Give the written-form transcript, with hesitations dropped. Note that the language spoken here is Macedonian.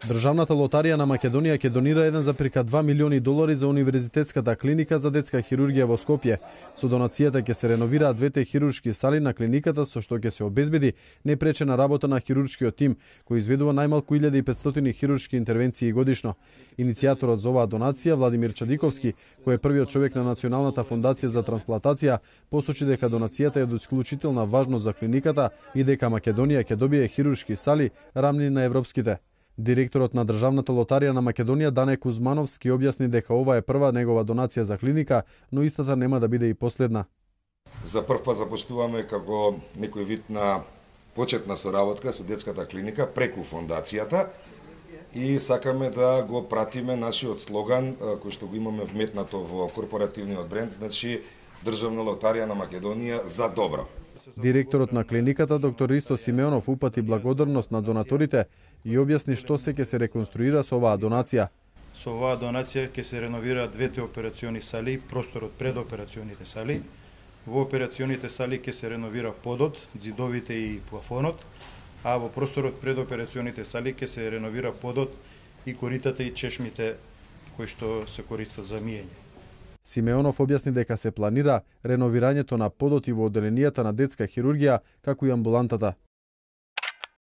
Државната лотарија на Македонија ќе донира 1,2 милиони долари за универзитетската клиника за детска хирургија во Скопје. Со донацијата ќе се реновираат двете хируршки сали на клиниката, со што ќе се обезбеди непречена работа на хируршкиот тим, кој изведува најмалку 1500 хируршки интервенции годишно. Иницијаторот за оваа донација, Владимир Чадиковски, кој е првиот човек на Националната фондација за трансплантација, посочи дека донацијата е од исклучителна важност за клиниката и дека Македонија ќе добие хируршки сали рамни на европските. Директорот на Државната лотарија на Македонија Дане Кузмановски објасни дека ова е прва негова донација за клиника, но истата нема да биде и последна. За прв пат започнуваме како некој вид на почетна соработка со детската клиника преку фондацијата и сакаме да го пратиме нашиот слоган кој што го имаме вметнато во корпоративниот бренд, значи Државна лотарија на Македонија за добро. Директорот на клиниката доктор Ристо Симеонов упати благодарност на донаторите и објасни што се ќе се реконструира со оваа донација. Со оваа донација ќе се реновираат двете операциони сали, просторот пред операционите сали. Во операционите сали ќе се реновира подот, ѕидовите и плафонот, а во просторот пред операционите сали ќе се реновира подот и коритата и чешмите кои што се користат за миење. Симеонов објасни дека се планира реновирањето на подот и во одделенијата на детска хирургија, како и амбулантата.